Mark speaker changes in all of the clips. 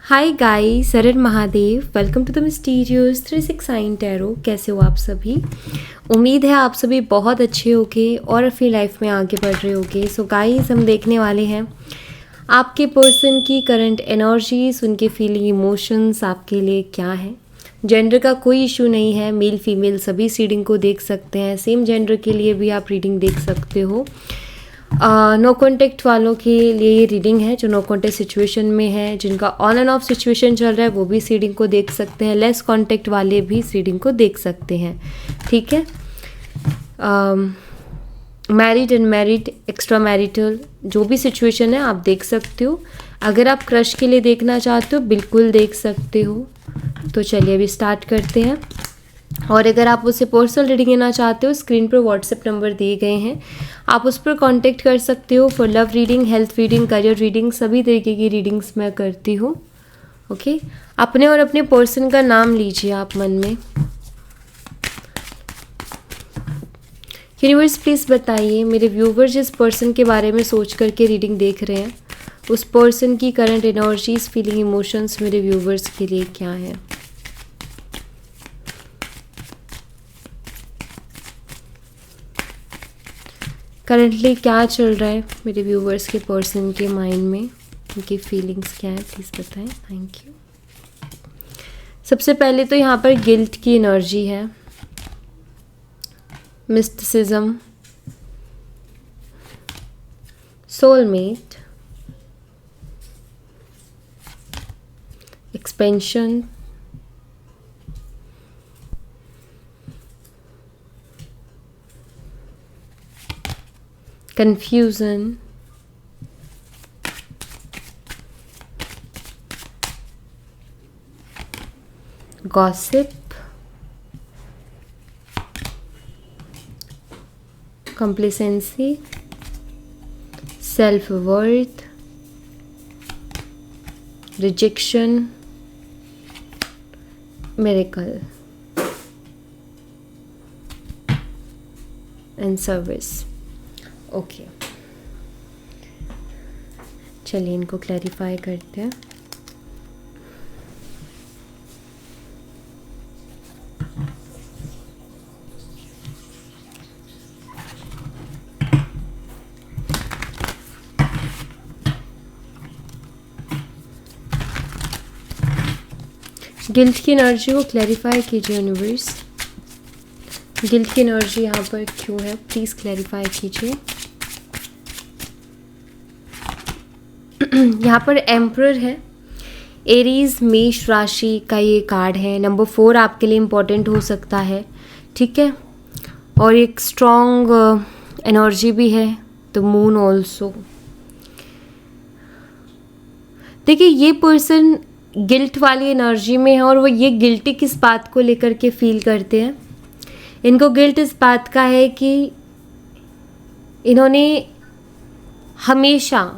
Speaker 1: हाय guys, सरन Mahadev. Welcome to the mysterious 369 tarot. कैसे हो आप सभी? उम्मीद है आप सभी बहुत अच्छे होगे और अपनी लाइफ में आगे बढ़ रहे होगे। सो गाइस, हम देखने वाले हैं आपके पर्सन की करंट एनर्जीज, उनके फीलिंग इमोशंस आपके लिए क्या है। जेंडर का कोई इशू नहीं है, मेल फीमेल सभी इस रीडिंग को देख सकते हैं। सेम जेंडर के लिए भी आप रीडिंग देख सकते हो। नो कॉन्टेक्ट वालों के लिए ये रीडिंग है, जो नो कॉन्टेक्ट सिचुएशन में है। जिनका ऑन एंड ऑफ सिचुएशन चल रहा है वो भी इस रीडिंग को देख सकते हैं। लेस कॉन्टेक्ट वाले भी इस रीडिंग को देख सकते हैं, ठीक है। मैरिड, अनमैरिड, एक्स्ट्रा मैरिटल, जो भी सिचुएशन है आप देख सकते हो। अगर आप क्रश के लिए देखना चाहते हो बिल्कुल देख सकते हो। तो चलिए अभी स्टार्ट करते हैं। और अगर आप उससे पर्सनल रीडिंग लेना चाहते हो, स्क्रीन पर व्हाट्सएप नंबर दिए गए हैं, आप उस पर कांटेक्ट कर सकते हो for love reading, health reading, career reading, सभी तरीके की रीडिंग्स मैं करती हूँ। ओके, अपने और अपने पर्सन का नाम लीजिए आप मन में। यूनिवर्स प्लीज़ बताइए, मेरे व्यूवर जिस पर्सन के बारे में सोच करके रीडिंग देख रहे हैं, उस पर्सन की करंट एनर्जीज, फीलिंग, इमोशंस मेरे व्यूवर्स के लिए क्या है। करंटली क्या चल रहा है मेरे व्यूवर्स के पर्सन के माइंड में, उनकी फीलिंग्स क्या है, प्लीज़ बताएं। Thank you. सबसे पहले तो यहाँ पर गिल्ट की एनर्जी है, mysticism, soulmate, expansion, confusion, gossip, complacency, self-worth, rejection, miracle and service। Okay, चलिए इनको क्लैरिफाई करते हैं। गिल्ट की एनर्जी को क्लैरिफाई कीजिए यूनिवर्स। गिल्ट की एनर्जी यहाँ पर क्यों है, प्लीज़ क्लैरिफाई कीजिए। यहाँ पर एम्परर है, एरीज मेष राशि का ये कार्ड है। नंबर 4 आपके लिए इम्पोर्टेंट हो सकता है, ठीक है। और एक स्ट्रॉन्ग एनर्जी भी है, द मून ऑल्सो। देखिए, ये पर्सन गिल्ट वाली एनर्जी में है और वो ये गिल्टी किस बात को लेकर के फील करते हैं। इनको गिल्ट इस बात का है कि इन्होंने हमेशा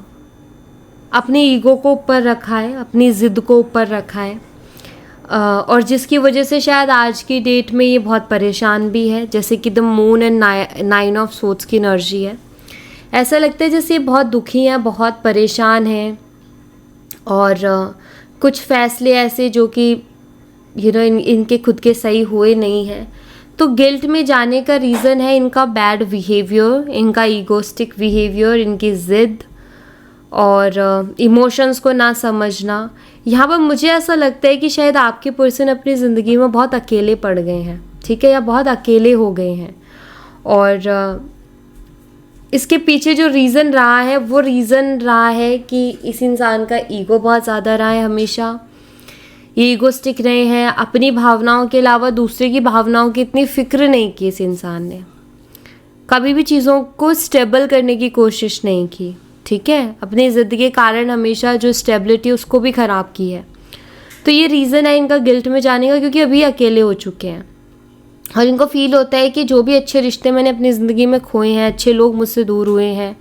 Speaker 1: अपने ईगो को ऊपर रखा है, अपनी ज़िद को ऊपर रखा है, और जिसकी वजह से शायद आज की डेट में ये बहुत परेशान भी है। जैसे कि the moon and 9 of swords की एनर्जी है। ऐसा लगता है जैसे ये बहुत दुखी हैं, बहुत परेशान हैं, और कुछ फैसले ऐसे जो कि इनके खुद के सही हुए नहीं हैं। तो गिल्ट में जाने का रीज़न है इनका बैड बिहेवियर, इनका ईगोस्टिक बिहेवियर, इनकी ज़िद और इमोशंस को ना समझना। यहाँ पर मुझे ऐसा लगता है कि शायद आपके पर्सन अपनी ज़िंदगी में बहुत अकेले पड़ गए हैं, ठीक है, या बहुत अकेले हो गए हैं। और इसके पीछे जो रीज़न रहा है वो रीज़न रहा है कि इस इंसान का ईगो बहुत ज़्यादा रहा है। हमेशा ये ईगोस्टिक रहे हैं, अपनी भावनाओं के अलावा दूसरे की भावनाओं की इतनी फिक्र नहीं की इस इंसान ने। कभी भी चीज़ों को स्टेबल करने की कोशिश नहीं की, ठीक है। अपनी ज़िद के कारण हमेशा जो स्टेबिलिटी उसको भी ख़राब की है। तो ये रीज़न है इनका गिल्ट में जाने का, क्योंकि अभी अकेले हो चुके हैं और इनको फील होता है कि जो भी अच्छे रिश्ते मैंने अपनी ज़िंदगी में खोए हैं, अच्छे लोग मुझसे दूर हुए हैं,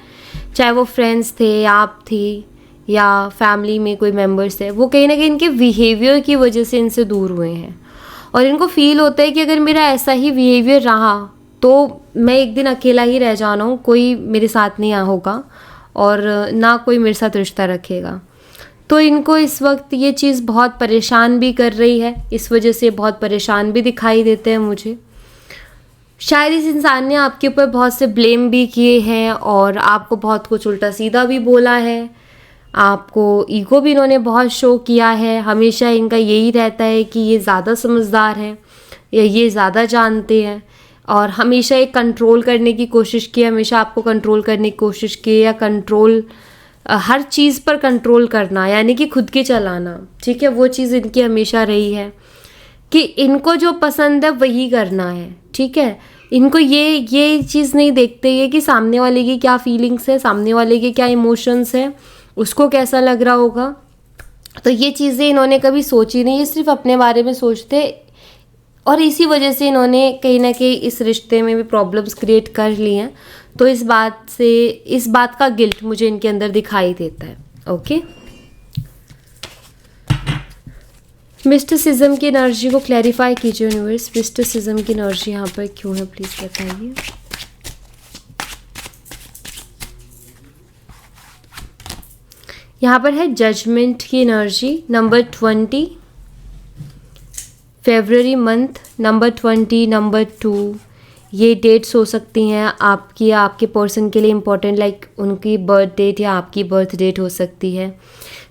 Speaker 1: चाहे वो फ्रेंड्स थे, आप थी, या फैमिली में कोई मेंबर्स थे, वो कहीं ना कहीं इनके बिहेवियर की वजह से इनसे दूर हुए हैं। और इनको फील होता है कि अगर मेरा ऐसा ही बिहेवियर रहा तो मैं एक दिन अकेला ही रह जाना हूँ, कोई मेरे साथ नहीं होगा और ना कोई मेरे साथ रिश्ता रखेगा। तो इनको इस वक्त ये चीज़ बहुत परेशान भी कर रही है, इस वजह से बहुत परेशान भी दिखाई देते हैं मुझे। शायद इस इंसान ने आपके ऊपर बहुत से ब्लेम भी किए हैं और आपको बहुत कुछ उल्टा सीधा भी बोला है, आपको ईगो भी इन्होंने बहुत शो किया है। हमेशा इनका यही रहता है कि ये ज़्यादा समझदार हैं या ये ज़्यादा जानते हैं, और हमेशा एक कंट्रोल करने की कोशिश की, हमेशा आपको कंट्रोल करने की कोशिश की, या कंट्रोल हर चीज़ पर कंट्रोल करना, यानी कि खुद के चलाना, ठीक है, वो चीज़ इनकी हमेशा रही है कि इनको जो पसंद है वही करना है, ठीक है। इनको ये चीज़ नहीं देखते ये कि सामने वाले की क्या फीलिंग्स है, सामने वाले के क्या इमोशंस है, उसको कैसा लग रहा होगा। तो ये चीज़ें इन्होंने कभी सोची नहीं, ये सिर्फ अपने बारे में सोचते, और इसी वजह से इन्होंने कहीं ना कहीं इस रिश्ते में भी प्रॉब्लम्स क्रिएट कर ली हैं। तो इस बात का गिल्ट मुझे इनके अंदर दिखाई देता है। ओके, मिस्टिसिज्म की एनर्जी को क्लैरिफाई कीजिए यूनिवर्स। मिस्टिसिज्म की एनर्जी यहाँ पर क्यों है, प्लीज बताइए। यहाँ पर है जजमेंट की एनर्जी, नंबर 20 फरवरी मंथ, नंबर 20, नंबर 2, ये डेट्स हो सकती हैं आपकी या आपके पर्सन के लिए इम्पोर्टेंट, लाइक उनकी बर्थ डेट या आपकी बर्थ डेट हो सकती है।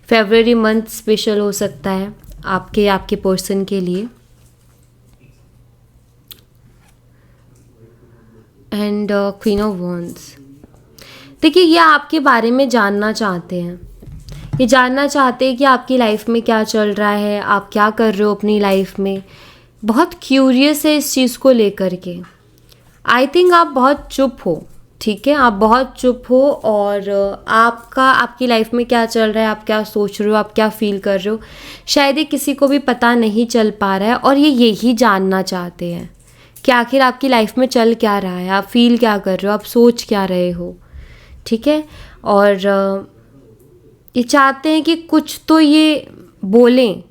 Speaker 1: फरवरी मंथ स्पेशल हो सकता है आपके पर्सन के लिए। एंड क्वीन ऑफ वॉन्ड्स, देखिए ये आपके बारे में जानना चाहते हैं, ये जानना चाहते हैं कि आपकी लाइफ में क्या चल रहा है, आप क्या कर रहे हो अपनी लाइफ में, बहुत क्यूरियस है इस चीज़ को लेकर के। आई थिंक आप बहुत चुप हो, ठीक है, आप बहुत चुप हो, और आपकी लाइफ में क्या चल रहा है, आप क्या सोच रहे हो, आप क्या फील कर रहे हो, शायद ये किसी को भी पता नहीं चल पा रहा है, और ये यही जानना चाहते हैं कि आखिर आपकी लाइफ में चल क्या रहा है, आप फील क्या कर रहे हो, आप सोच क्या रहे हो, ठीक है। और ये चाहते हैं कि कुछ तो ये बोलें,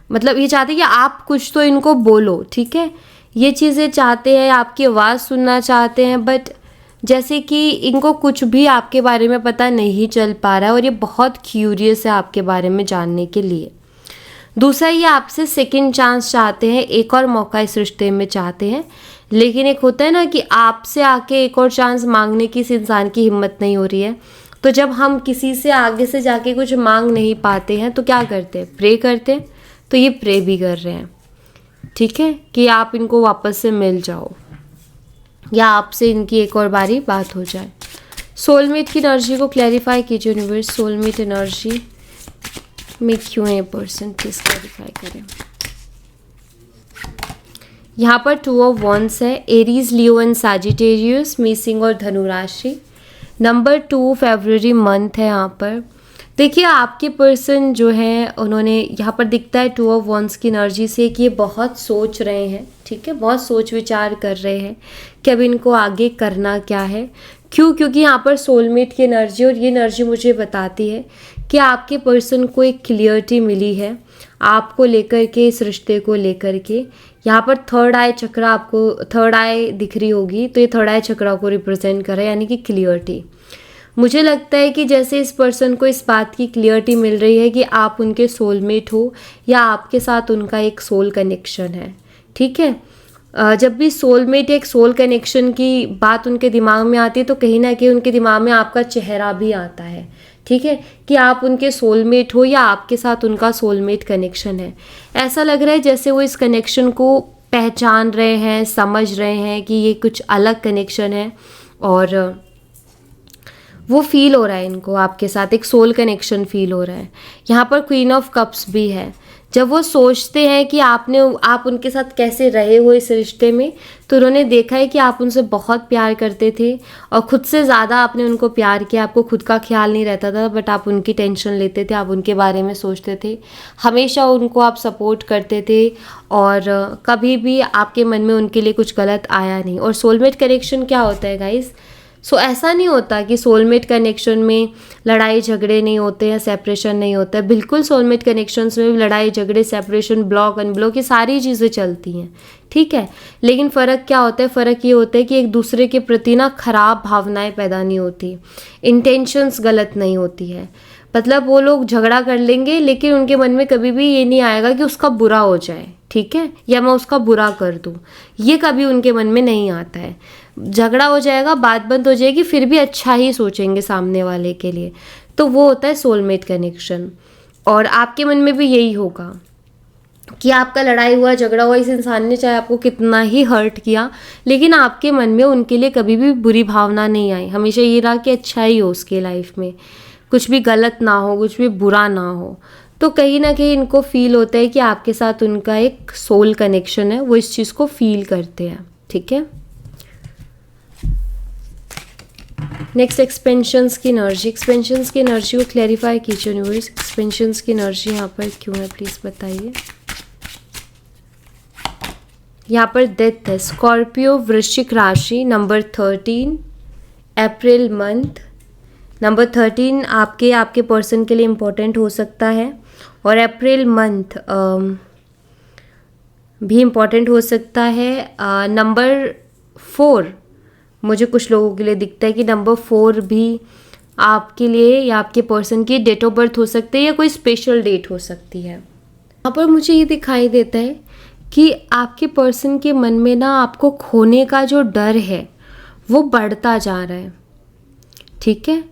Speaker 1: मतलब ये चाहते हैं कि आप कुछ तो इनको बोलो, ठीक है, ये चीज़ें चाहते हैं, आपकी आवाज़ सुनना चाहते हैं, बट जैसे कि इनको कुछ भी आपके बारे में पता नहीं चल पा रहा है, और ये बहुत क्यूरियस है आपके बारे में जानने के लिए। दूसरा, ये आपसे सेकंड चांस चाहते हैं, एक और मौका इस रिश्ते में चाहते हैं, लेकिन एक होता है ना कि आपसे आके एक और चांस मांगने की इस इंसान की हिम्मत नहीं हो रही है। तो जब हम किसी से आगे से जाके कुछ मांग नहीं पाते हैं तो क्या करते हैं, प्रे करते हैं। तो ये प्रे भी कर रहे हैं, ठीक है, कि आप इनको वापस से मिल जाओ या आपसे इनकी एक और बारी बात हो जाए। सोलमेट की एनर्जी को क्लैरिफाई कीजिए यूनिवर्स। सोलमेट एनर्जी में क्यों है पर्सन, प्लीज क्लैरिफाई करें। यहाँ पर 2 ऑफ वॉन्ड्स है, एरीज, लियो एंड सैजिटेरियस, मेषिंग और धनु राशि। नंबर 2 फरवरी मंथ है यहाँ पर। देखिए आपके पर्सन जो है उन्होंने यहाँ पर दिखता है 2 ऑफ वॉन्ड्स की एनर्जी से कि ये बहुत सोच रहे हैं, ठीक है, बहुत सोच विचार कर रहे हैं कि अब इनको आगे करना क्या है। क्योंकि यहाँ पर सोलमेट की एनर्जी, और ये एनर्जी मुझे बताती है कि आपके पर्सन को एक क्लियरिटी मिली है आपको लेकर के, इस रिश्ते को लेकर के। यहाँ पर थर्ड आई चक्र, आपको थर्ड आई दिख रही होगी, तो ये थर्ड आई चक्र को रिप्रेजेंट कर रहा है, यानी कि क्लियरिटी। मुझे लगता है कि जैसे इस पर्सन को इस बात की क्लियरिटी मिल रही है कि आप उनके सोलमेट हो या आपके साथ उनका एक सोल कनेक्शन है, ठीक है। जब भी सोलमेट एक सोल कनेक्शन की बात उनके दिमाग में आती है तो कहीं ना कहीं उनके दिमाग में आपका चेहरा भी आता है, ठीक है, कि आप उनके सोलमेट हो या आपके साथ उनका सोलमेट कनेक्शन है। ऐसा लग रहा है जैसे वो इस कनेक्शन को पहचान रहे हैं, समझ रहे हैं कि ये कुछ अलग कनेक्शन है, और वो फील हो रहा है इनको आपके साथ एक सोल कनेक्शन फील हो रहा है। यहाँ पर क्वीन ऑफ कप्स भी है। जब वो सोचते हैं कि आप उनके साथ कैसे रहे हो इस रिश्ते में, तो उन्होंने देखा है कि आप उनसे बहुत प्यार करते थे और खुद से ज़्यादा आपने उनको प्यार किया। आपको खुद का ख्याल नहीं रहता था, बट आप उनकी टेंशन लेते थे, आप उनके बारे में सोचते थे, हमेशा उनको आप सपोर्ट करते थे, और कभी भी आपके मन में उनके लिए कुछ गलत आया नहीं। और सोलमेट कनेक्शन क्या होता है गाइस? ऐसा नहीं होता कि सोलमेट कनेक्शन में लड़ाई झगड़े नहीं होते हैं, सेपरेशन नहीं होता है। बिल्कुल सोलमेट कनेक्शंस में भी लड़ाई झगड़े, सेपरेशन, ब्लॉक, अनब्लॉक, ये सारी चीज़ें चलती हैं, ठीक है। लेकिन फ़र्क क्या होता है? फ़र्क ये होता है कि एक दूसरे के प्रति ना खराब भावनाएं पैदा नहीं होती, इंटेंशंस गलत नहीं होती है, मतलब वो लोग झगड़ा कर लेंगे लेकिन उनके मन में कभी भी ये नहीं आएगा कि उसका बुरा हो जाए, ठीक है, या मैं उसका बुरा कर दूँ, ये कभी उनके मन में नहीं आता है। झगड़ा हो जाएगा, बात बंद हो जाएगी, फिर भी अच्छा ही सोचेंगे सामने वाले के लिए। तो वो होता है सोलमेट कनेक्शन। और आपके मन में भी यही होगा कि आपका लड़ाई हुआ, झगड़ा हुआ, इस इंसान ने चाहे आपको कितना ही हर्ट किया, लेकिन आपके मन में उनके लिए कभी भी बुरी भावना नहीं आई। हमेशा ये रहा कि अच्छा ही हो उसके लाइफ में, कुछ भी गलत ना हो, कुछ भी बुरा ना हो। तो कहीं ना कहीं इनको फील होता है कि आपके साथ उनका एक सोल कनेक्शन है, वो इस चीज़ को फील करते हैं, ठीक है। नेक्स्ट, एक्सपेंशंस की एनर्जी। एक्सपेंशंस की एनर्जी को क्लैरिफाई कीजिए यूनिवर्स। एक्सपेंशंस की एनर्जी यहाँ पर क्यों है, प्लीज़ बताइए। यहाँ पर डेथ है। स्कॉर्पियो वृश्चिक राशि, नंबर 13, अप्रैल मंथ। नंबर 13 आपके पर्सन के लिए इम्पोर्टेंट हो सकता है, और अप्रैल मंथ भी इम्पोर्टेंट हो सकता है। नंबर 4 मुझे कुछ लोगों के लिए दिखता है कि नंबर 4 भी आपके लिए या आपके पर्सन की डेट ऑफ बर्थ हो सकती है, या कोई स्पेशल डेट हो सकती है। यहाँ पर मुझे ये दिखाई देता है कि आपके पर्सन के मन में ना आपको खोने का जो डर है वो बढ़ता जा रहा है, ठीक है।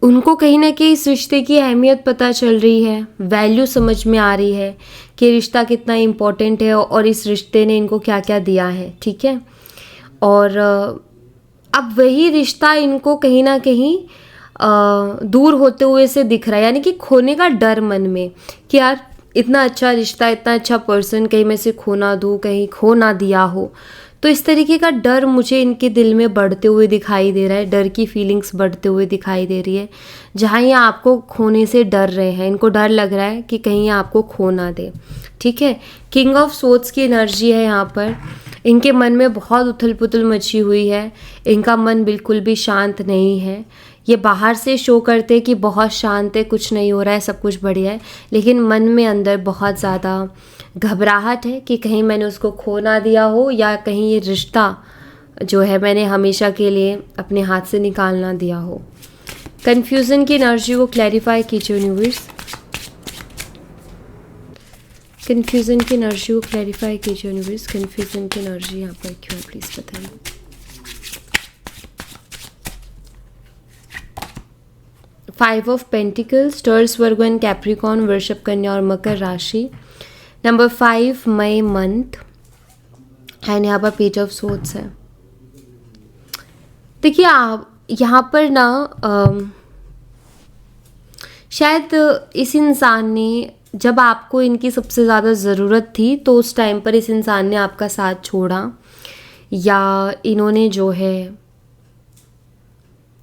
Speaker 1: उनको कहीं ना कहीं इस रिश्ते की अहमियत पता चल रही है, वैल्यू समझ में आ रही है कि रिश्ता कितना इम्पोर्टेंट है और इस रिश्ते ने इनको क्या क्या दिया है, ठीक है। और अब वही रिश्ता इनको कहीं ना कहीं दूर होते हुए से दिख रहा है, यानी कि खोने का डर मन में कि यार इतना अच्छा रिश्ता, इतना अच्छा पर्सन, कहीं मैं से खो ना दूँ, कहीं खो ना दिया हो। तो इस तरीके का डर मुझे इनके दिल में बढ़ते हुए दिखाई दे रहा है, डर की फीलिंग्स बढ़ते हुए दिखाई दे रही है। जहाँ ये आपको खोने से डर रहे हैं, इनको डर लग रहा है कि कहीं ये आपको खो ना दे, ठीक है। किंग ऑफ सोर्ड्स की एनर्जी है यहाँ पर। इनके मन में बहुत उथल पुथल मची हुई है, इनका मन बिल्कुल भी शांत नहीं है। ये बाहर से शो करते हैं कि बहुत शांत है, कुछ नहीं हो रहा है, सब कुछ बढ़िया है, लेकिन मन में अंदर बहुत ज़्यादा घबराहट है कि कहीं मैंने उसको खो ना दिया हो, या कहीं ये रिश्ता जो है मैंने हमेशा के लिए अपने हाथ से निकाल ना दिया हो। कन्फ्यूज़न की एनर्जी को क्लैरिफाई कीजिए यूनिवर्स। कन्फ्यूज़न की एनर्जी को क्लैरिफाई कीजिए यूनिवर्स। कन्फ्यूज़न की एनर्जी यहाँ पर क्यों, प्लीज़ बताइए। Five of pentacles, Taurus, Virgo and Capricorn, वृषभ, कन्या और मकर राशि। नंबर 5 मई मंथ, एंड यहाँ पर पेज ऑफ सोर्ड्स है। देखिए आप यहाँ पर ना शायद इस इंसान ने, जब आपको इनकी सबसे ज़्यादा ज़रूरत थी तो उस टाइम पर इस इंसान ने आपका साथ छोड़ा, या इन्होंने जो है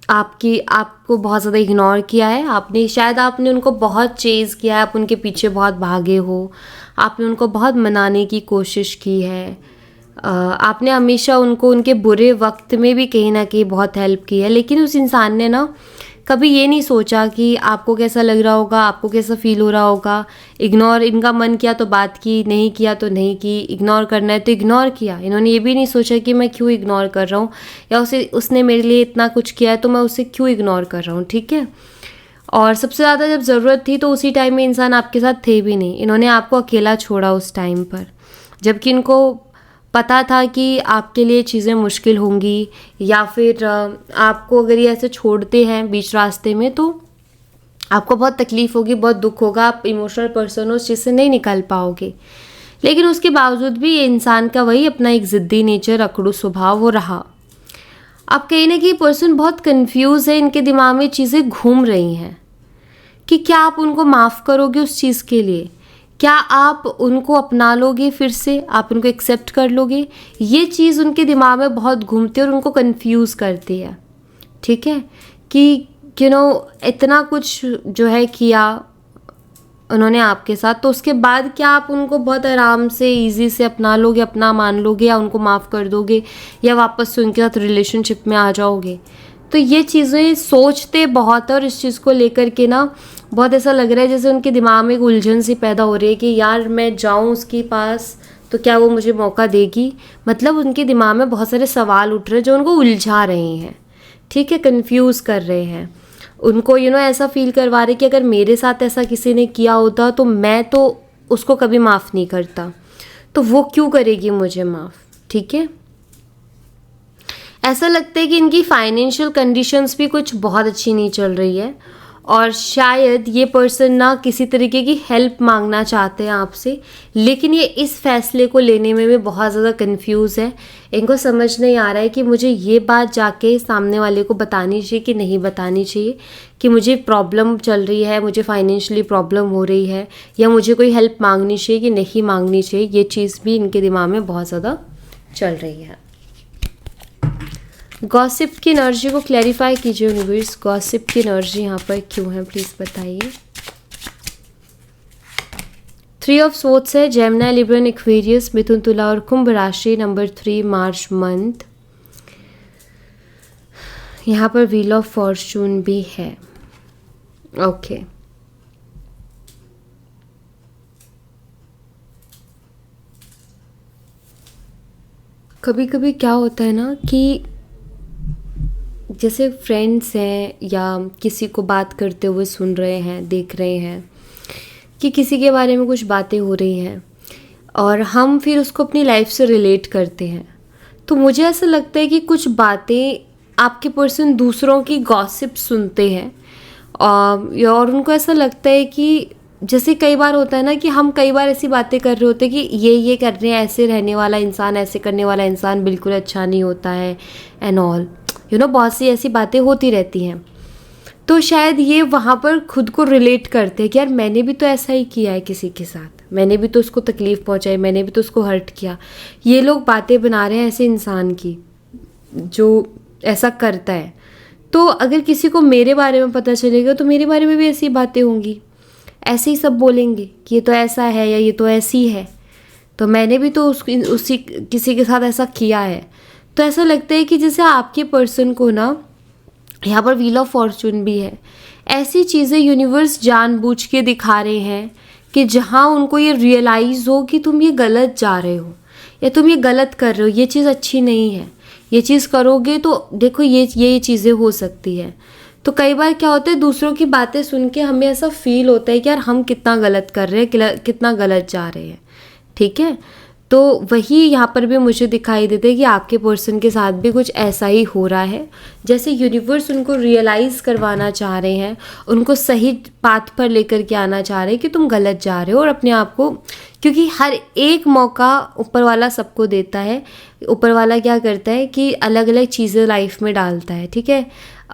Speaker 1: आपको बहुत ज़्यादा इग्नोर किया है। आपने उनको बहुत चेज़ किया है, आप उनके पीछे बहुत भागे हो, आपने उनको बहुत मनाने की कोशिश की है, आपने हमेशा उनको उनके बुरे वक्त में भी कहीं ना कहीं बहुत हेल्प की है। लेकिन उस इंसान ने ना कभी ये नहीं सोचा कि आपको कैसा लग रहा होगा, आपको कैसा फील हो रहा होगा। इग्नोर, इनका मन किया तो बात की, नहीं किया तो नहीं की, इग्नोर करना है तो इग्नोर किया। इन्होंने ये भी नहीं सोचा कि मैं क्यों इग्नोर कर रहा हूँ, या उसने मेरे लिए इतना कुछ किया है तो मैं उसे क्यों इग्नोर कर रहा हूँ, ठीक है। और सबसे ज़्यादा जब ज़रूरत थी तो उसी टाइम में इंसान आपके साथ थे भी नहीं। इन्होंने आपको अकेला छोड़ा उस टाइम पर, जबकि इनको पता था कि आपके लिए चीज़ें मुश्किल होंगी, या फिर आपको अगर ये ऐसे छोड़ते हैं बीच रास्ते में तो आपको बहुत तकलीफ़ होगी, बहुत दुख होगा, आप इमोशनल पर्सन हो, उस चीज़ से नहीं निकल पाओगे। लेकिन उसके बावजूद भी ये इंसान का वही अपना एक ज़िद्दी नेचर, अकड़ू स्वभाव वो रहा। अब कहीं ना कहीं पर्सन बहुत कंफ्यूज है, इनके दिमाग में चीज़ें घूम रही हैं कि क्या आप उनको माफ़ करोगे उस चीज़ के लिए, क्या आप उनको अपना लोगे, फिर से आप उनको एक्सेप्ट कर लोगे। ये चीज़ उनके दिमाग में बहुत घूमती है और उनको कंफ्यूज करती है, ठीक है, कि इतना कुछ जो है किया उन्होंने आपके साथ, तो उसके बाद क्या आप उनको बहुत आराम से इजी से अपना लोगे, अपना मान लोगे, या उनको माफ़ कर दोगे, या वापस से उनके साथ रिलेशनशिप में आ जाओगे। तो ये चीज़ें सोचते बहुत है, और इस चीज़ को लेकर के ना बहुत ऐसा लग रहा है जैसे उनके दिमाग में एक उलझन सी पैदा हो रही है कि यार मैं जाऊँ उसके पास तो क्या वो मुझे मौका देगी। मतलब उनके दिमाग में बहुत सारे सवाल उठ रहे हैं जो उनको उलझा रहे हैं, ठीक है, कंफ्यूज कर रहे हैं। उनको ऐसा फील करवा रहे कि अगर मेरे साथ ऐसा किसी ने किया होता तो मैं तो उसको कभी माफ़ नहीं करता, तो वो क्यों करेगी मुझे माफ़। ठीक है, ऐसा लगता है कि इनकी फाइनेंशियल कंडीशंस भी कुछ बहुत अच्छी नहीं चल रही है, और शायद ये पर्सन ना किसी तरीके की हेल्प मांगना चाहते हैं आपसे, लेकिन ये इस फैसले को लेने में भी बहुत ज़्यादा कंफ्यूज है। इनको समझ नहीं आ रहा है कि मुझे ये बात जाके सामने वाले को बतानी चाहिए कि नहीं बतानी चाहिए, कि मुझे प्रॉब्लम चल रही है, मुझे फाइनेंशियली प्रॉब्लम हो रही है, या मुझे कोई हेल्प मांगनी चाहिए कि नहीं मांगनी चाहिए। ये चीज़ भी इनके दिमाग में बहुत ज़्यादा चल रही है। गॉसिप की एनर्जी को क्लैरिफाई कीजिए यूनिवर्स, गॉसिप की एनर्जी यहाँ पर क्यों है, प्लीज़ बताइए। 3 ऑफ सोर्ड्स है, जेमिनी, लिब्रा, एक्वेरियस, मिथुन, तुला और कुंभ राशि, नंबर 3 मार्च मंथ। यहाँ पर व्हील ऑफ फॉर्चून भी है। ओके, कभी कभी क्या होता है ना कि जैसे फ्रेंड्स हैं या किसी को बात करते हुए सुन रहे हैं, देख रहे हैं कि किसी के बारे में कुछ बातें हो रही हैं, और हम फिर उसको अपनी लाइफ से रिलेट करते हैं, तो मुझे ऐसा लगता है कि कुछ बातें आपके पर्सन दूसरों की गॉसिप सुनते हैं, और उनको ऐसा लगता है कि जैसे कई बार होता है ना कि हम कई बार ऐसी बातें कर रहे होते हैं कि ये कर रहे हैं, ऐसे रहने वाला इंसान, ऐसे करने वाला इंसान बिल्कुल अच्छा नहीं होता है, एंड ऑल बहुत सी ऐसी बातें होती रहती हैं। तो शायद ये वहाँ पर खुद को रिलेट करते हैं कि यार मैंने भी तो ऐसा ही किया है किसी के साथ, मैंने भी तो उसको तकलीफ़ पहुँचाई, मैंने भी तो उसको हर्ट किया। ये लोग बातें बना रहे हैं ऐसे इंसान की जो ऐसा करता है। तो अगर किसी को मेरे बारे में पता चलेगा तो मेरे बारे में भी ऐसी बातें होंगी, ऐसे ही सब बोलेंगे कि ये तो ऐसा है या ये तो ऐसी है, तो मैंने भी तो उसी किसी के साथ ऐसा किया है। तो ऐसा लगता है कि जैसे आपके पर्सन को ना, यहाँ पर व्हील ऑफ फॉर्चून भी है, ऐसी चीज़ें यूनिवर्स जानबूझ के दिखा रहे हैं कि जहाँ उनको ये रियलाइज़ हो कि तुम ये गलत जा रहे हो या तुम ये गलत कर रहे हो, ये चीज़ अच्छी नहीं है, ये चीज़ करोगे तो देखो ये चीज़ें हो सकती है। तो कई बार क्या होता है, दूसरों की बातें सुन के हमें ऐसा फील होता है कि यार हम कितना गलत कर रहे हैं, कितना गलत जा रहे हैं। ठीक है, तो वही यहाँ पर भी मुझे दिखाई देता है कि आपके पर्सन के साथ भी कुछ ऐसा ही हो रहा है, जैसे यूनिवर्स उनको रियलाइज़ करवाना चाह रहे हैं, उनको सही पाथ पर लेकर के आना चाह रहे हैं कि तुम गलत जा रहे हो, और अपने आप को, क्योंकि हर एक मौका ऊपर वाला सबको देता है। ऊपर वाला क्या करता है कि अलग अलग चीज़ें लाइफ में डालता है, ठीक है,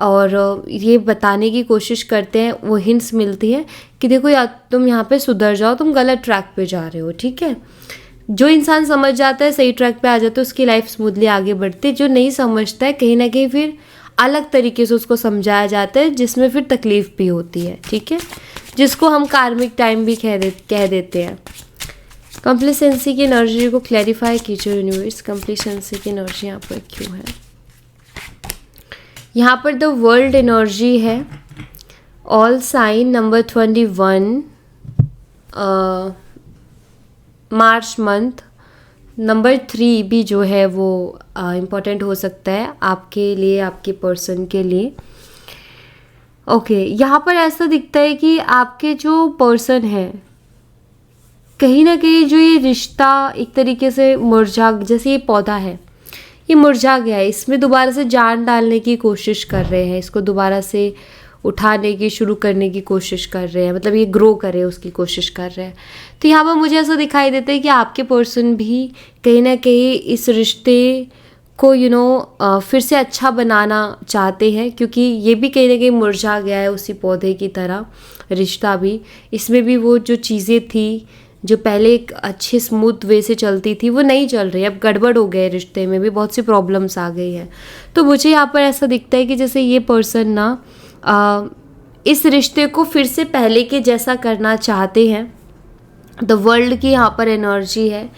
Speaker 1: और ये बताने की कोशिश करते हैं, वो हिंट्स मिलती है कि देखो या तुम यहाँ पे सुधर जाओ, तुम गलत ट्रैक पे जा रहे हो। ठीक है, जो इंसान समझ जाता है, सही ट्रैक पे आ जाता है, उसकी लाइफ स्मूथली आगे बढ़ती है। जो नहीं समझता है, कहीं ना कहीं फिर अलग तरीके से उसको समझाया जाता है, जिसमें फिर तकलीफ भी होती है। ठीक है, जिसको हम कार्मिक टाइम भी कह देते हैं। कंप्लेसेंसी की एनर्जी को क्लैरिफाई कीजिए यूनिवर्स, कंप्लेसेंसी की एनर्जी यहाँ पर क्यों है। यहाँ पर द वर्ल्ड एनर्जी है, all sign, number 21 March month, number 3 भी जो है वो इम्पॉर्टेंट हो सकता है आपके लिए, आपके पर्सन के लिए। ओके, यहाँ पर ऐसा दिखता है कि आपके जो पर्सन है, कहीं ना कहीं जो ये रिश्ता एक तरीके से मुरझा, जैसे ये पौधा है ये मुरझा गया है, इसमें दोबारा से जान डालने की कोशिश कर रहे हैं, इसको दोबारा से उठाने की, शुरू करने की कोशिश कर रहे हैं, मतलब ये ग्रो करे उसकी कोशिश कर रहे हैं। तो यहाँ पर मुझे ऐसा दिखाई देता है कि आपके पर्सन भी कहीं ना कहीं इस रिश्ते को फिर से अच्छा बनाना चाहते हैं, क्योंकि ये भी कहीं ना कहीं मुरझा गया है उसी पौधे की तरह। रिश्ता भी, इसमें भी वो जो चीज़ें थी जो पहले एक अच्छे स्मूथ वे से चलती थी वो नहीं चल रही, अब गड़बड़ हो गए, रिश्ते में भी बहुत सी प्रॉब्लम्स आ गई हैं। तो मुझे यहाँ पर ऐसा दिखता है कि जैसे ये पर्सन ना इस रिश्ते को फिर से पहले के जैसा करना चाहते हैं। द वर्ल्ड की यहाँ पर एनर्जी है,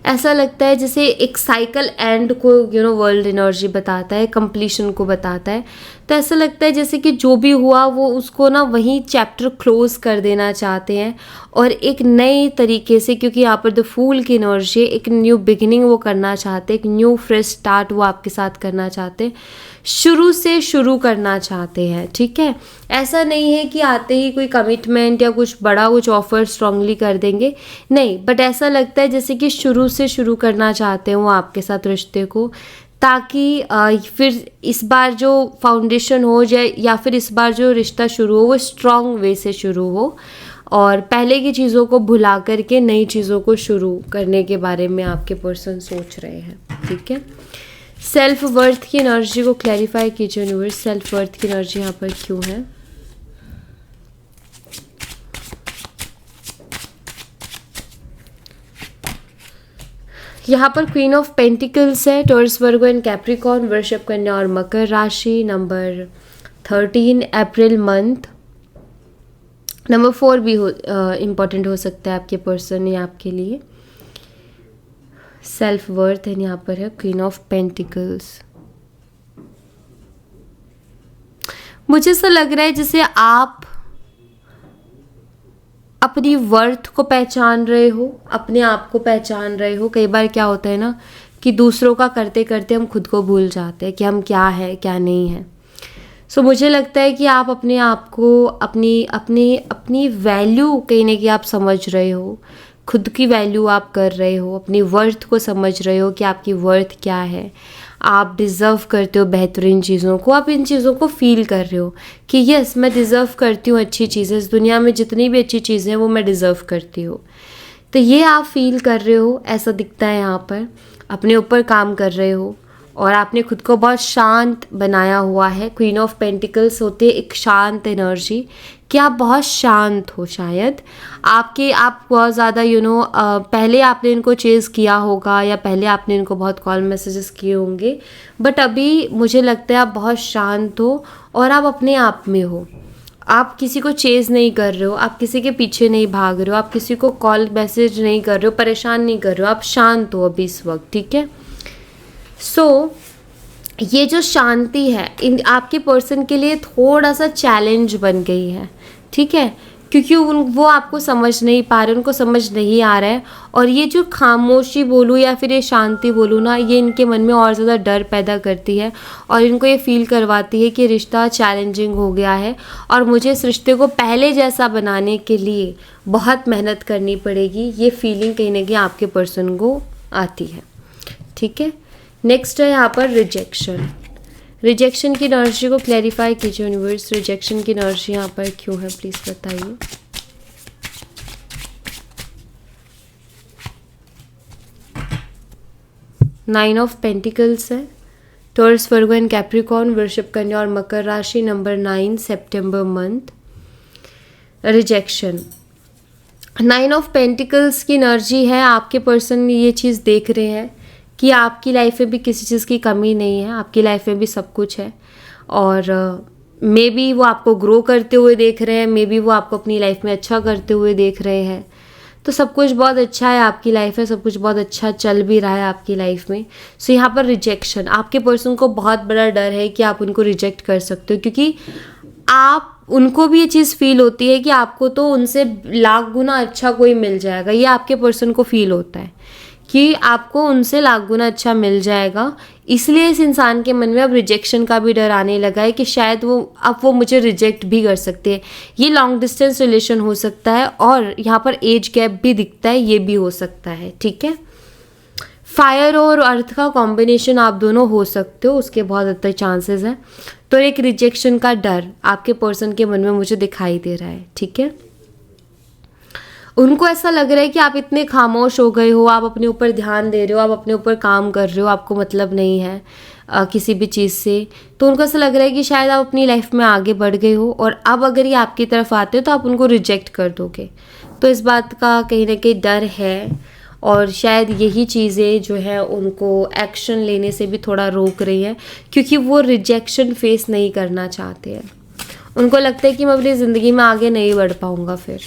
Speaker 1: ऐसा लगता है जैसे एक साइकिल एंड को वर्ल्ड एनर्जी बताता है, कंप्लीशन को बताता है। तो ऐसा लगता है जैसे कि जो भी हुआ वो उसको ना वहीं चैप्टर क्लोज कर देना चाहते हैं और एक नए तरीके से, क्योंकि यहाँ पर द फूल की एनर्जी, एक न्यू बिगिनिंग वो करना चाहते हैं, एक न्यू फ्रेश स्टार्ट वो आपके साथ करना चाहते हैं, शुरू से शुरू करना चाहते हैं। ठीक है, ऐसा नहीं है कि आते ही कोई कमिटमेंट या कुछ बड़ा कुछ ऑफर स्ट्रांगली कर देंगे, नहीं, बट ऐसा लगता है जैसे कि शुरू से शुरू करना चाहते हैं वो आपके साथ रिश्ते को, ताकि फिर इस बार जो फाउंडेशन हो जाए या फिर इस बार जो रिश्ता शुरू हो वो स्ट्रॉन्ग वे से शुरू हो और पहले की चीज़ों को भुला करके नई चीज़ों को शुरू करने के बारे में आपके पर्सन सोच रहे हैं। ठीक है, सेल्फ वर्थ की एनर्जी को क्लैरिफाई कीजिए यूनिवर्स, सेल्फ वर्थ की एनर्जी यहाँ पर क्यों है। यहाँ पर क्वीन ऑफ पेंटिकल्स है, टॉरस वर्गो एंड कैप्रिकॉर्न, वृषभ कन्या और मकर राशि, नंबर 13 अप्रैल मंथ, नंबर 4 भी इम्पॉर्टेंट हो सकता है आपके पर्सन या आपके लिए। सेल्फ वर्थ एंड यहाँ पर है क्वीन ऑफ पेंटिकल्स। मुझे ऐसा लग रहा है जैसे आप अपनी वर्थ को पहचान रहे हो, अपने आप को पहचान रहे हो। कई बार क्या होता है ना कि दूसरों का करते करते हम खुद को भूल जाते हैं कि हम क्या है क्या नहीं है। सो मुझे लगता है कि आप अपने आप को अपनी वैल्यू कहीं ना कहीं आप समझ रहे हो, खुद की वैल्यू आप कर रहे हो, अपनी वर्थ को समझ रहे हो कि आपकी वर्थ क्या है, आप डिज़र्व करते हो बेहतरीन चीज़ों को, आप इन चीज़ों को फील कर रहे हो कि यस मैं डिज़र्व करती हूँ अच्छी चीज़ें, इस दुनिया में जितनी भी अच्छी चीज़ें हैं वो मैं डिज़र्व करती हूँ। तो ये आप फील कर रहे हो, ऐसा दिखता है यहाँ पर, अपने ऊपर काम कर रहे हो और आपने खुद को बहुत शांत बनाया हुआ है। क्वीन ऑफ पेंटिकल्स होते हैं एक शांत एनर्जी, कि आप बहुत शांत हो, शायद आप बहुत ज़्यादा पहले आपने इनको चेज़ किया होगा या पहले आपने इनको बहुत कॉल मैसेजेस किए होंगे, बट अभी मुझे लगता है आप बहुत शांत हो और आप अपने आप में हो, आप किसी को चेज़ नहीं कर रहे हो, आप किसी के पीछे नहीं भाग रहे हो, आप किसी को कॉल मैसेज नहीं कर रहे हो, परेशान नहीं कर रहे हो, आप शांत हो अभी इस वक्त। ठीक है, सो ये जो शांति है आपके पर्सन के लिए थोड़ा सा चैलेंज बन गई है। ठीक है, क्योंकि वो आपको समझ नहीं पा रहे, उनको समझ नहीं आ रहा है, और ये जो खामोशी बोलूँ या फिर ये शांति बोलूँ ना, ये इनके मन में और ज़्यादा डर पैदा करती है और इनको ये फील करवाती है कि रिश्ता चैलेंजिंग हो गया है और मुझे इस रिश्ते को पहले जैसा बनाने के लिए बहुत मेहनत करनी पड़ेगी। ये फीलिंग कहीं ना कहीं आपके पर्सन को आती है। ठीक है, नेक्स्ट है यहाँ पर रिजेक्शन की एनर्जी को क्लैरिफाई कीजिए यूनिवर्स, रिजेक्शन की एनर्जी यहाँ पर क्यों है प्लीज़ बताइए। नाइन ऑफ पेंटिकल्स है, टॉरस वर्गो एंड कैप्रिकॉर्न, वृषभ कन्या और मकर राशि, number 9 September month, rejection. 9 of pentacles की एनर्जी है, आपके पर्सन ये चीज़ देख रहे हैं कि आपकी लाइफ में भी किसी चीज़ की कमी नहीं है, आपकी लाइफ में भी सब कुछ है, और मे बी वो आपको ग्रो करते हुए देख रहे हैं, मे बी वो आपको अपनी लाइफ में अच्छा करते हुए देख रहे हैं। तो सब कुछ बहुत अच्छा है आपकी लाइफ में, सब कुछ बहुत अच्छा चल भी रहा है आपकी लाइफ में। सो यहाँ पर रिजेक्शन, आपके पर्सन को बहुत बड़ा डर है कि आप उनको रिजेक्ट कर सकते हो, क्योंकि उनको भी ये चीज़ फील होती है कि आपको तो उनसे लाख गुना अच्छा कोई मिल जाएगा। ये आपके पर्सन को फील होता है कि आपको उनसे लाख गुना अच्छा मिल जाएगा, इसलिए इस इंसान के मन में अब रिजेक्शन का भी डर आने लगा है कि शायद वो मुझे रिजेक्ट भी कर सकते हैं। ये लॉन्ग डिस्टेंस रिलेशन हो सकता है और यहाँ पर एज गैप भी दिखता है, ये भी हो सकता है। ठीक है, फायर और अर्थ का कॉम्बिनेशन आप दोनों हो सकते हो, उसके बहुत अच्छे चांसेस हैं। तो एक रिजेक्शन का डर आपके पर्सन के मन में मुझे दिखाई दे रहा है। ठीक है, उनको ऐसा लग रहा है कि आप इतने खामोश हो गए हो, आप अपने ऊपर ध्यान दे रहे हो, आप अपने ऊपर काम कर रहे हो, आपको मतलब नहीं है किसी भी चीज़ से। तो उनको ऐसा लग रहा है कि शायद आप अपनी लाइफ में आगे बढ़ गए हो और अब अगर ये आपकी तरफ आते हो तो आप उनको रिजेक्ट कर दोगे। तो इस बात का कहीं ना कहीं डर है और शायद यही चीज़ें जो है उनको एक्शन लेने से भी थोड़ा रोक रही है, क्योंकि वो रिजेक्शन फेस नहीं करना चाहते हैं। उनको लगता है कि मैं अपनी ज़िंदगी में आगे नहीं बढ़ पाऊँगा, फिर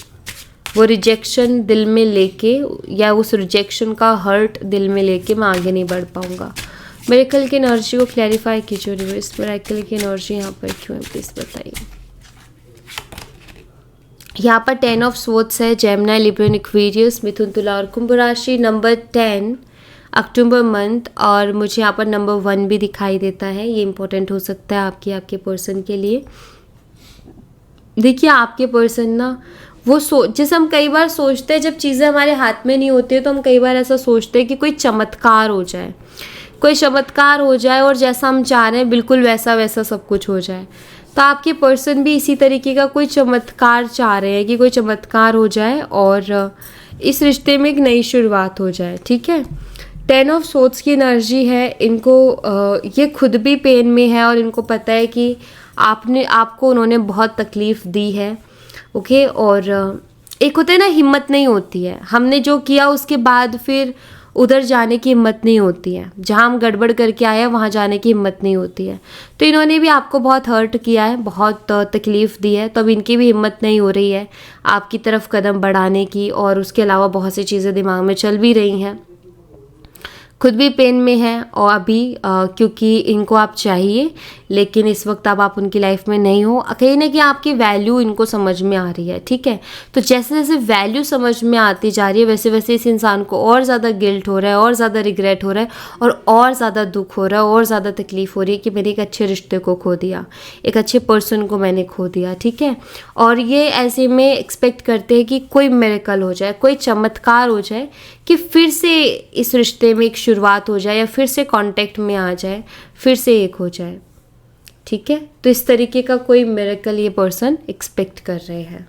Speaker 1: वो रिजेक्शन दिल में लेके या उस रिजेक्शन का हर्ट दिल में लेके मैं आगे नहीं बढ़ पाऊँगा। मिरेकल की एनर्जी को क्लैरिफाई कीजिए रिवर्स, मिरेकल की एनर्जी यहाँ पर क्यों है प्लीज़ बताइए। यहाँ पर 10 ऑफ स्वॉर्ड्स है, जेमिनी, लिब्रा, एक्वेरियस, मिथुन, तुला और कुंभ राशि। नंबर 10 अक्टूबर मंथ, और मुझे यहाँ पर नंबर 1 भी दिखाई देता है। ये इंपॉर्टेंट हो सकता है आपके पर्सन के लिए। देखिए आपके पर्सन ना वो जैसे हम कई बार सोचते हैं जब चीज़ें हमारे हाथ में नहीं होती है तो हम कई बार ऐसा सोचते हैं कि कोई चमत्कार हो जाए, कोई चमत्कार हो जाए और जैसा हम चाह रहे हैं बिल्कुल वैसा वैसा सब कुछ हो जाए। तो आपके पर्सन भी इसी तरीके का कोई चमत्कार चाह रहे हैं कि कोई चमत्कार हो जाए और इस रिश्ते में एक नई शुरुआत हो जाए। ठीक है, 10 ऑफ सोर्ड्स की एनर्जी है इनको। ये खुद भी पेन में है और इनको पता है कि आपको उन्होंने बहुत तकलीफ़ दी है। ओके, और एक होता है ना, हिम्मत नहीं होती है, हमने जो किया उसके बाद फिर उधर जाने की हिम्मत नहीं होती है, जहाँ हम गड़बड़ करके आए हैं वहाँ जाने की हिम्मत नहीं होती है। तो इन्होंने भी आपको बहुत हर्ट किया है, बहुत तकलीफ़ दी है, तो अब इनकी भी हिम्मत नहीं हो रही है आपकी तरफ कदम बढ़ाने की, और उसके अलावा बहुत सी चीज़ें दिमाग में चल भी रही हैं। खुद भी पेन में है और अभी क्योंकि इनको आप चाहिए लेकिन इस वक्त अब आप उनकी लाइफ में नहीं हो। कहीं ना कहीं आपकी वैल्यू इनको समझ में आ रही है। ठीक है, तो जैसे जैसे वैल्यू समझ में आती जा रही है वैसे वैसे इस इंसान को और ज़्यादा गिल्ट हो रहा है, और ज़्यादा रिग्रेट हो रहा है, और ज़्यादा दुख हो रहा है, और ज़्यादा तकलीफ़ हो रही है कि मैंने एक अच्छे रिश्ते को खो दिया, एक अच्छे पर्सन को मैंने खो दिया। ठीक है, और ये ऐसे में एक्सपेक्ट करते हैं कि कोई मिरेकल हो जाए, कोई चमत्कार हो जाए कि फिर से इस रिश्ते में एक शुरुआत हो जाए या फिर से कांटेक्ट में आ जाए, फिर से एक हो जाए। ठीक है, तो इस तरीके का कोई मिरेकल ये पर्सन एक्सपेक्ट कर रहे हैं।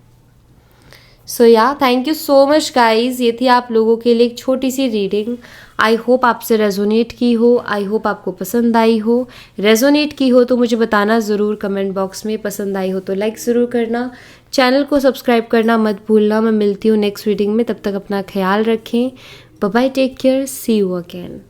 Speaker 1: सो या thank you so much guys, ये थी आप लोगों के लिए एक छोटी सी रीडिंग। आई होप आपसे रेजोनेट की हो, आई होप आपको पसंद आई हो। रेजोनेट की हो तो मुझे बताना ज़रूर कमेंट बॉक्स में, पसंद आई हो तो लाइक ज़रूर करना, चैनल को सब्सक्राइब करना मत भूलना। मैं मिलती हूँ नेक्स्ट रीडिंग में, तब तक अपना ख्याल रखें। Bye bye, take care, see you again.